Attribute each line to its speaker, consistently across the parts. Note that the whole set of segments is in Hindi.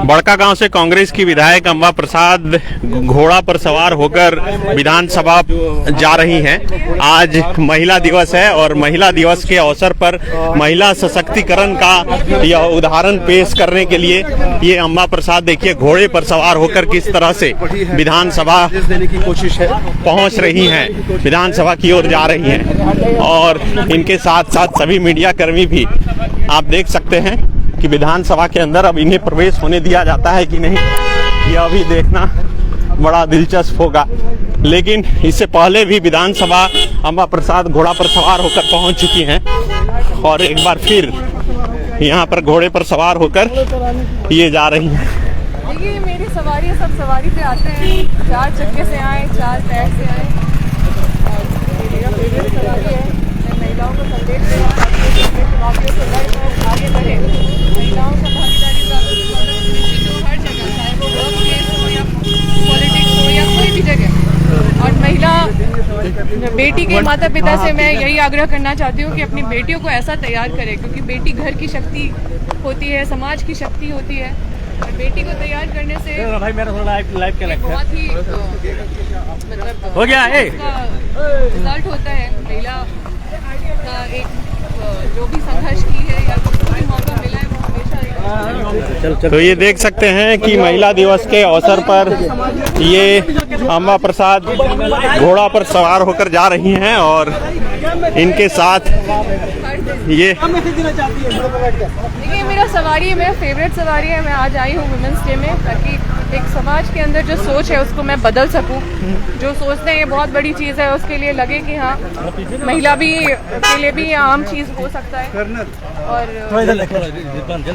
Speaker 1: बड़का गांव से कांग्रेस की विधायक अम्बा प्रसाद घोड़ा पर सवार होकर विधानसभा जा रही हैं। आज महिला दिवस है और महिला दिवस के अवसर पर महिला सशक्तिकरण का यह उदाहरण पेश करने के लिए ये अम्बा प्रसाद देखिए घोड़े पर सवार होकर किस तरह से विधानसभा
Speaker 2: देने की कोशिश है,
Speaker 1: पहुंच रही हैं, विधानसभा की ओर जा रही हैं। और इनके साथ साथ सभी मीडिया कर्मी भी आप देख सकते हैं कि विधानसभा के अंदर अब इन्हें प्रवेश होने दिया जाता है कि नहीं, यह अभी देखना बड़ा दिलचस्प होगा। लेकिन इससे पहले भी विधानसभा अम्बा प्रसाद घोड़ा पर सवार होकर पहुंच चुकी हैं और एक बार फिर यहां पर घोड़े पर सवार होकर ये जा रही हैं।
Speaker 3: देखिए मेरी सवारी है, सब सवारी पे आते हैं, 4 चक्के से आए, 4 पैर से आए और मेरा फेवरेट सवारी है। मैं महिलाओं को संदेश दे रहा हूँ आगे बढ़े, महिलाओं का भागीदारी सुनिश्चित हो हर जगह, चाहे वो वर्क प्लेस हो या पॉलिटिक्स हो या कोई भी जगह। और महिला बेटी के माता पिता से मैं यही आग्रह करना चाहती हूँ कि अपनी बेटियों को ऐसा तैयार करें, क्योंकि बेटी घर की शक्ति होती है, समाज की शक्ति होती है। और बेटी को तैयार करने से
Speaker 2: भाई मेरा थोड़ा लाइव क्या लगता है,
Speaker 3: बहुत ही मतलब
Speaker 2: हो गया
Speaker 3: रिजल्ट होता है। महिला का एक जो भी संघर्ष की है या जो भी मौका मिला है वो हमेशा।
Speaker 1: तो ये देख सकते हैं कि महिला दिवस के अवसर पर ये अम्बा प्रसाद घोड़ा पर सवार होकर जा रही हैं और इनके साथ ये
Speaker 3: देखिए मेरा सवारी है, मेरा फेवरेट सवारी है। मैं आज आई हूँ वुमेंस डे में ताकि एक समाज के अंदर जो सोच है उसको मैं बदल सकूं। जो सोचते हैं ये बहुत बड़ी चीज़ है, उसके लिए लगे कि हाँ महिला भी के लिए भी ये आम चीज़ हो सकता है। और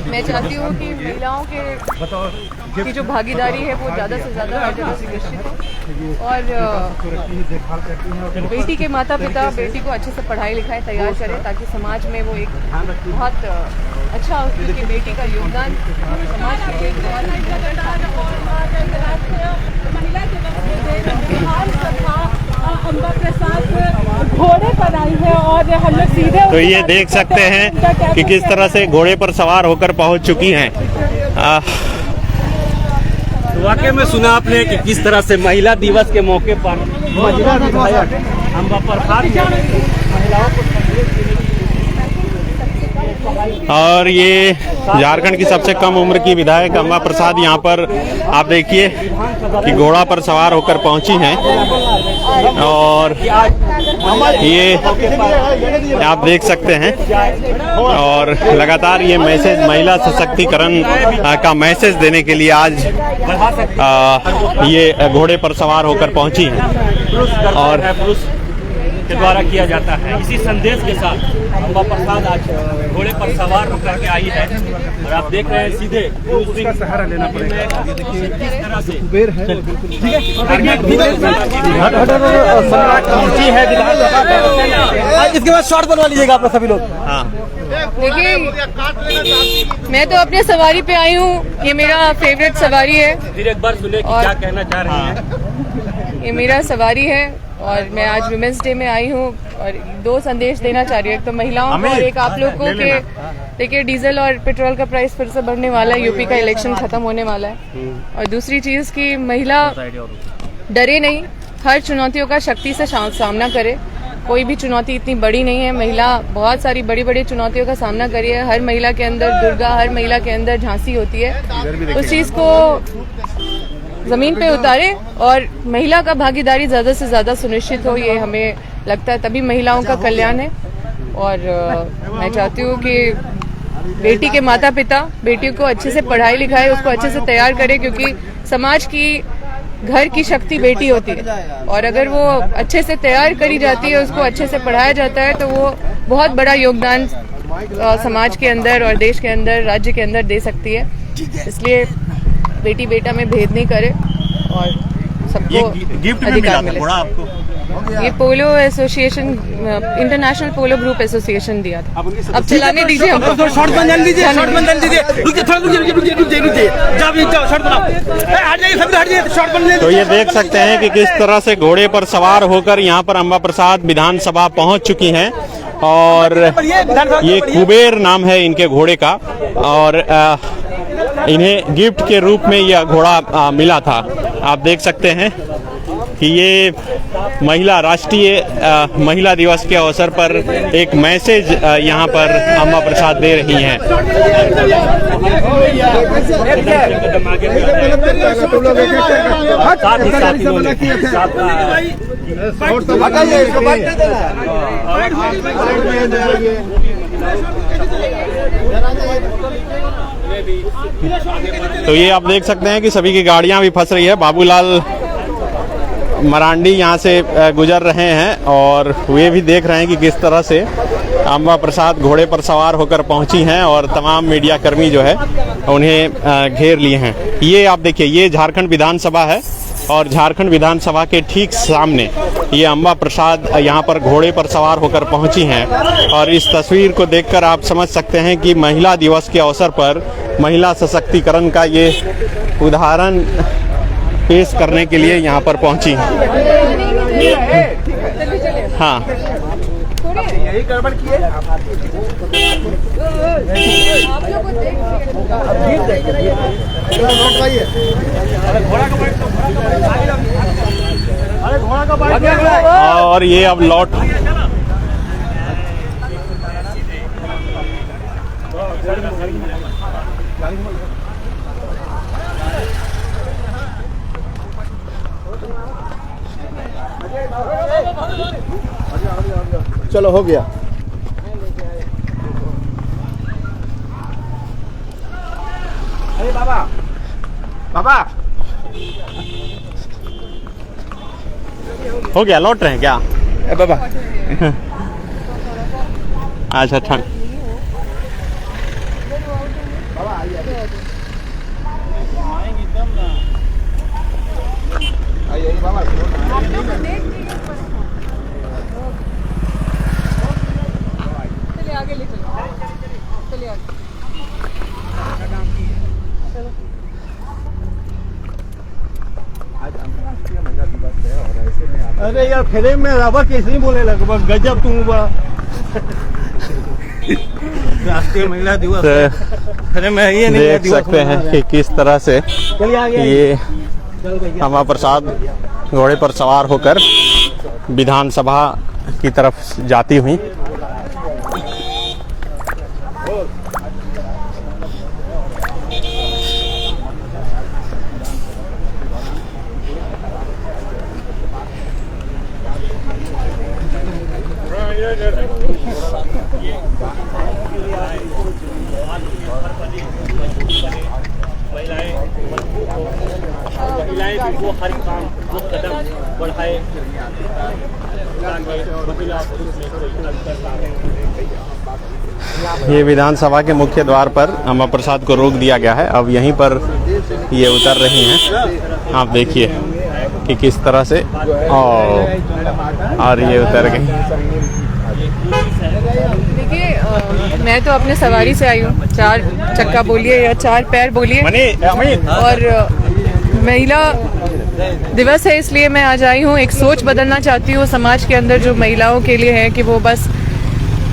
Speaker 3: मैं चाहती हूँ कि महिलाओं की जो भागीदारी है वो ज़्यादा से ज़्यादा हर जगह सुनिश्चित हो और बेटी के माता पिता बेटी को अच्छे से पढ़ाई लिखाई तैयार करें ताकि समाज में वो एक बहुत अच्छा हो, क्योंकि बेटी का योगदान समाज के लिए
Speaker 4: घोड़े पर आई है और हम लोग सीधे।
Speaker 1: तो ये देख सकते हैं कि किस तरह से घोड़े पर सवार होकर पहुंच चुकी हैं।
Speaker 2: वाकई में सुना आपने कि किस तरह से महिला दिवस के मौके पर महिला विधायक अम्बा प्रसाद महिलाओं को
Speaker 1: और ये झारखंड की सबसे कम उम्र की विधायक अम्बा प्रसाद यहाँ पर आप देखिए कि घोड़ा पर सवार होकर पहुंची हैं और ये आप देख सकते हैं और लगातार ये मैसेज महिला सशक्तिकरण का मैसेज देने के लिए आज ये घोड़े पर सवार होकर पहुंची हैं और
Speaker 2: के द्वारा किया जाता है। इसी संदेश के साथ अम्बा प्रसाद आज घोड़े पर सवार होकर के आई है और आप देख रहे हैं सीधे उसका सहारा लेना पड़ेगा। किस तरह से कुबेर है, इसके बाद शॉर्ट बनवा लीजिएगा आप सभी लोग।
Speaker 1: हाँ
Speaker 3: देखिए मैं तो अपने सवारी पे आई हूँ, ये मेरा फेवरेट सवारी है।
Speaker 2: फिर एक बार सुने कि क्या कहना चाह रही हैं।
Speaker 3: ये मेरा सवारी है और मैं आज वुमेंस डे में आई हूँ और 2 संदेश देना चाह रही हूँ। एक तो महिलाओं को और एक आप लोग को कि देखिए डीजल और पेट्रोल का प्राइस फिर से बढ़ने वाला है, यूपी का इलेक्शन खत्म होने वाला है। और दूसरी चीज़ कि महिला डरे नहीं, हर चुनौतियों का शक्ति से सामना करे। कोई भी चुनौती इतनी बड़ी नहीं है, महिला बहुत सारी बड़ी बड़ी चुनौतियों का सामना करी है। हर महिला के अंदर दुर्गा, हर महिला के अंदर झांसी होती है। उस चीज़ को जमीन पे उतारे और महिला का भागीदारी ज़्यादा से ज़्यादा सुनिश्चित हो, ये हमें लगता है तभी महिलाओं का कल्याण है। और मैं चाहती हूँ कि बेटी के माता पिता बेटी को अच्छे से पढ़ाई लिखाए, उसको अच्छे से तैयार करे, क्योंकि समाज की घर की शक्ति बेटी होती है और अगर वो अच्छे से तैयार करी जाती है, उसको अच्छे से पढ़ाया जाता है तो वो बहुत बड़ा योगदान समाज के अंदर और देश के अंदर, राज्य के अंदर दे सकती है। इसलिए बेटी बेटा में भेद नहीं करे और सबको
Speaker 1: गिफ्ट
Speaker 3: अधिकार मिले।
Speaker 1: आपको
Speaker 3: ये पोलो एसोसिएशन, इंटरनेशनल पोलो ग्रुप एसोसिएशन दिया था। अब चलाने दीजिए हमको।
Speaker 2: शॉर्ट बंधन दीजिए, शॉर्ट बंधन दीजिए। रुकिए थोड़ा, रुकिए जाओ शॉर्ट बनाओ, हट जाइए सभी, हट जाइए शॉर्ट बंधन।
Speaker 1: तो ये देख सकते हैं कि किस तरह से घोड़े पर सवार होकर यहाँ पर अम्बा प्रसाद विधानसभा पहुँच चुकी हैं और ये कुबेर नाम है इनके घोड़े का, और इन्हें गिफ्ट के रूप में यह घोड़ा मिला था। आप देख सकते हैं कि ये महिला राष्ट्रीय महिला दिवस के अवसर पर एक मैसेज यहाँ पर अम्बा प्रसाद दे रही हैं। तो ये आप देख सकते हैं कि सभी की गाड़ियां भी फंस रही है। बाबूलाल मरांडी यहाँ से गुजर रहे हैं और वे भी देख रहे हैं कि किस तरह से अम्बा प्रसाद घोड़े पर सवार होकर पहुंची हैं और तमाम मीडिया कर्मी जो है उन्हें घेर लिए हैं। ये आप देखिए, ये झारखंड विधानसभा है और झारखंड विधानसभा के ठीक सामने ये अम्बा प्रसाद यहाँ पर घोड़े पर सवार होकर पहुंची हैं। और इस तस्वीर को देखकर आप समझ सकते हैं कि महिला दिवस के अवसर पर महिला सशक्तिकरण का ये उदाहरण पेश करने के लिए यहाँ पर पहुंची हैं। हाँ,
Speaker 5: यही गड़बड़ की है।
Speaker 1: और ये अब लौट
Speaker 5: चलो हो गया। अरे बाबा बाबा
Speaker 1: हो गया, लौट रहे हैं क्या?
Speaker 5: बाबा
Speaker 1: अच्छा ठंड
Speaker 3: आगे ले चलो, चलिए आगे।
Speaker 5: अरे यार फेरे में रवा कैसे नहीं बोले लग बस गजब तुम राष्ट्रीय महिला दिवस अरे मैं ये नहीं
Speaker 1: देख सकते हैं कि किस तरह से ये अम्बा प्रसाद घोड़े पर सवार होकर विधानसभा की तरफ जाती हुई।
Speaker 2: महिलाएं वो हर काम वो कदम बढ़ाए।
Speaker 1: ये विधानसभा के मुख्य द्वार पर अम्बा प्रसाद को रोक दिया गया है। अब यहीं पर ये उतर रही हैं। आप देखिए कि किस तरह से और ये उतर गई।
Speaker 3: देखिए मैं तो अपने सवारी से आई हूँ, 4 चक्का बोलिए या 4 पैर बोलिए, और महिला दिवस है इसलिए मैं आज आई हूँ। एक सोच बदलना चाहती हूँ समाज के अंदर जो महिलाओं के लिए है कि वो बस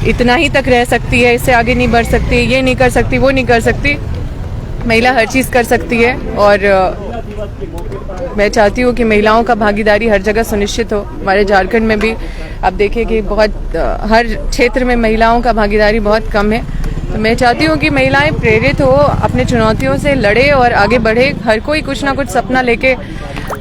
Speaker 3: इतना ही तक रह सकती है, इससे आगे नहीं बढ़ सकती, ये नहीं कर सकती, वो नहीं कर सकती। महिला हर चीज़ कर सकती है और मैं चाहती हूँ कि महिलाओं का भागीदारी हर जगह सुनिश्चित हो। हमारे झारखंड में भी आप देखें कि बहुत हर क्षेत्र में महिलाओं का भागीदारी बहुत कम है। तो मैं चाहती हूँ कि महिलाएं प्रेरित हो, अपने चुनौतियों से लड़े और आगे बढ़े। हर कोई कुछ ना कुछ सपना लेके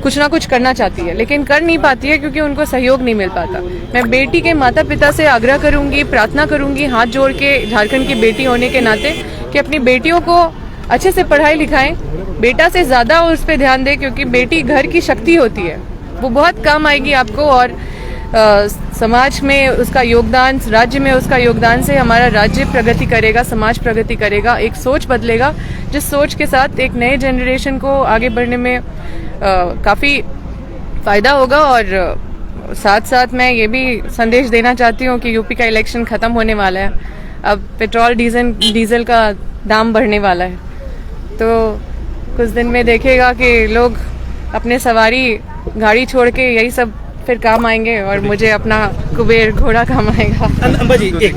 Speaker 3: कुछ ना कुछ करना चाहती है लेकिन कर नहीं पाती है क्योंकि उनको सहयोग नहीं मिल पाता। मैं बेटी के माता पिता से आग्रह करूँगी, प्रार्थना करूँगी हाथ जोड़ के झारखंड की बेटी होने के नाते कि अपनी बेटियों को अच्छे से पढ़ाई लिखाएं, बेटा से ज़्यादा उस पर ध्यान दें क्योंकि बेटी घर की शक्ति होती है, वो बहुत काम आएगी आपको। और समाज में उसका योगदान, राज्य में उसका योगदान से हमारा राज्य प्रगति करेगा, समाज प्रगति करेगा, एक सोच बदलेगा जिस सोच के साथ एक नए जनरेशन को आगे बढ़ने में काफ़ी फ़ायदा होगा। और साथ साथ मैं ये भी संदेश देना चाहती हूँ कि यूपी का इलेक्शन ख़त्म होने वाला है। अब पेट्रोल डीजल का दाम बढ़ने वाला है, तो कुछ दिन में देखिएगा कि लोग अपने सवारी गाड़ी छोड़ के यही सब फिर काम आएंगे और मुझे अपना कुबेर घोड़ा काम आएगा।
Speaker 5: अम्बा जी एक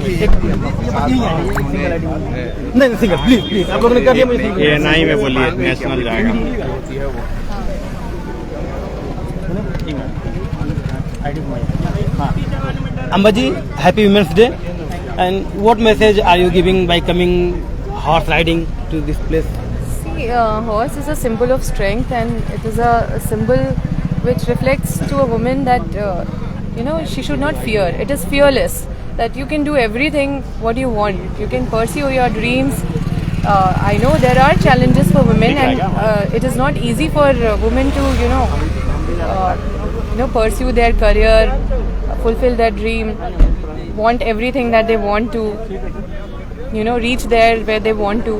Speaker 5: नहीं सिंगल प्लीज आप लोगों ने कर दिया मुझे
Speaker 1: ये नहीं में बोलिए नेशनल जाएगा।
Speaker 5: Amba ji, happy Women's Day. And what message are you giving by coming horse riding to this place?
Speaker 3: See, horse is a symbol of strength, and it is a symbol which reflects to a woman that she should not fear. It is fearless, that you can do everything what you want. You can pursue your dreams. I know there are challenges for women, and it is not easy for women to pursue their career, fulfill their dream, want everything that they want to, reach there where they want to.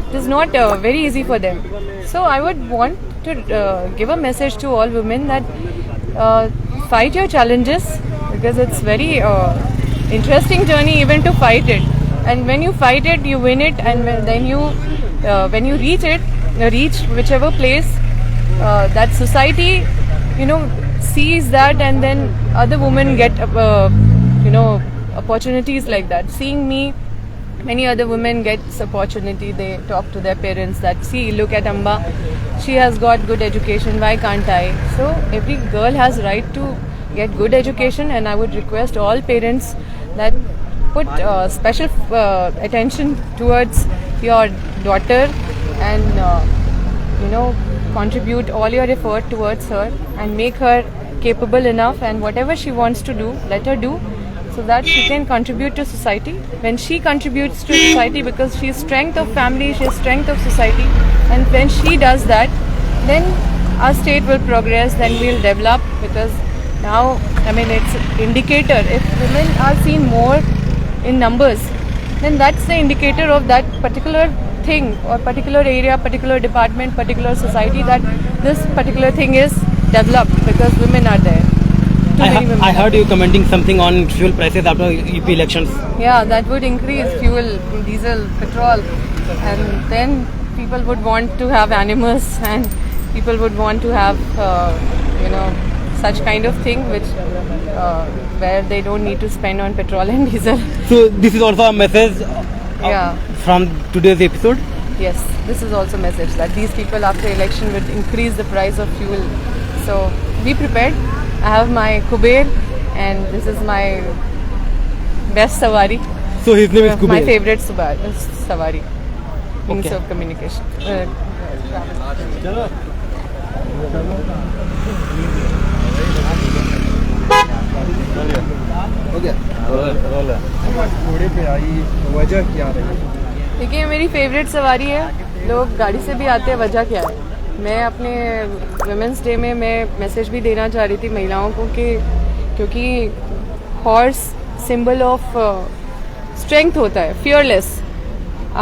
Speaker 3: It is not very easy for them. So I would want to give a message to all women that fight your challenges, because it's very interesting journey even to fight it. And when you fight it, you win it, and then when you reach whichever place, that society, sees that, and then other women get opportunities like that. Seeing me, many other women gets opportunity. They talk to their parents that, see, look at Amba, she has got good education, why can't I? So every girl has right to get good education, and I would request all parents that put special attention towards your daughter, and contribute all your effort towards her, and make her capable enough, and whatever she wants to do, let her do, so that she can contribute to society. When she contributes to society, because she is strength of family, she is strength of society, and when she does that, then our state will progress, then we'll develop. Because now, it's indicator. If women are seen more in numbers, then that's the indicator of that particular thing, or particular area, particular department, particular society, that this particular thing is developed because women are there.
Speaker 5: I heard you commenting something on fuel prices after UP elections.
Speaker 3: Yeah, that would increase fuel, diesel, petrol, and then people would want to have animals, and people would want to have, such kind of thing which where they don't need to spend on petrol and diesel.
Speaker 5: So this is also a message from today's episode?
Speaker 3: Yes, this is also a message that these people after election would increase the price of fuel. So be prepared. I have my Kuber, and this is my best Sawari.
Speaker 5: So his name is Kuber.
Speaker 3: My favorite Sawari. Means of communication.
Speaker 6: घोड़े पे आई, वजह क्या रही?
Speaker 3: देखिए, मेरी फेवरेट सवारी है। लोग गाड़ी से भी आते हैं, वजह क्या है? मैं अपने वुमेंस डे में मैं मैसेज भी देना चाह रही थी महिलाओं को कि क्योंकि हॉर्स सिंबल ऑफ स्ट्रेंथ होता है, फियरलेस।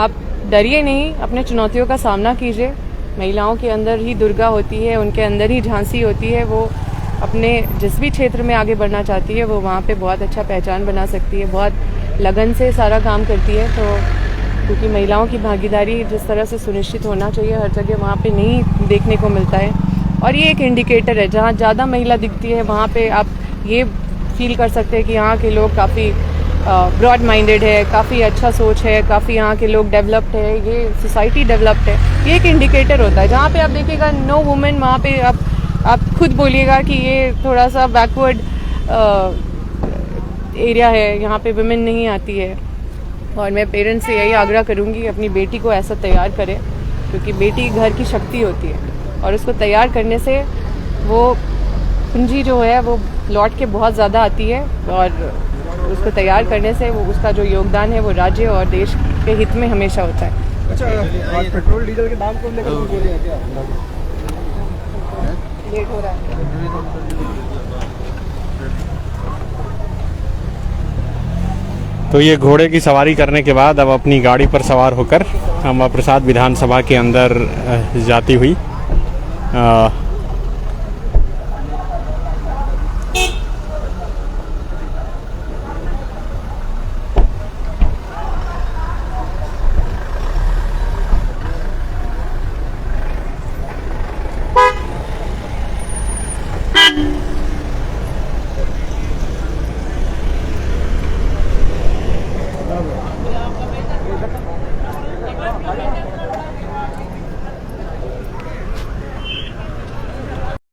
Speaker 3: आप डरिए नहीं, अपने चुनौतियों का सामना कीजिए। महिलाओं के अंदर ही दुर्गा होती है, उनके अंदर ही झांसी होती है। वो अपने जिस भी क्षेत्र में आगे बढ़ना चाहती है, वो वहाँ पे बहुत अच्छा पहचान बना सकती है, बहुत लगन से सारा काम करती है। तो क्योंकि महिलाओं की भागीदारी जिस तरह से सुनिश्चित होना चाहिए हर जगह, वहाँ पे नहीं देखने को मिलता है। और ये एक इंडिकेटर है, जहाँ ज़्यादा महिला दिखती है वहाँ पे आप ये फील कर सकते हैं कि यहाँ के लोग काफ़ी ब्रॉड माइंडेड है, काफ़ी अच्छा सोच है, काफ़ी यहाँ के लोग डेवलप्ड है, ये सोसाइटी डेवलप्ड है। ये एक इंडिकेटर होता है। जहाँ पे आप देखिएगा नो वुमेन, वहाँ पे आप खुद बोलिएगा कि ये थोड़ा सा बैकवर्ड एरिया है, यहाँ पे वुमेन नहीं आती है। और मैं पेरेंट्स से यही आग्रह करूँगी, अपनी बेटी को ऐसा तैयार करें, क्योंकि बेटी घर की शक्ति होती है, और उसको तैयार करने से वो पूंजी जो है वो लौट के बहुत ज़्यादा आती है, और उसको तैयार करने से वो उसका जो योगदान है वो राज्य और देश के हित में हमेशा होता है।
Speaker 6: अच्छा, आज पेट्रोल डीजल के दाम को लेकर कुछ बोले हैं क्या?
Speaker 3: लेट हो रहा है।
Speaker 1: तो ये घोड़े की सवारी करने के बाद अब अपनी गाड़ी पर सवार होकर अम्बा प्रसाद विधानसभा के अंदर जाती हुई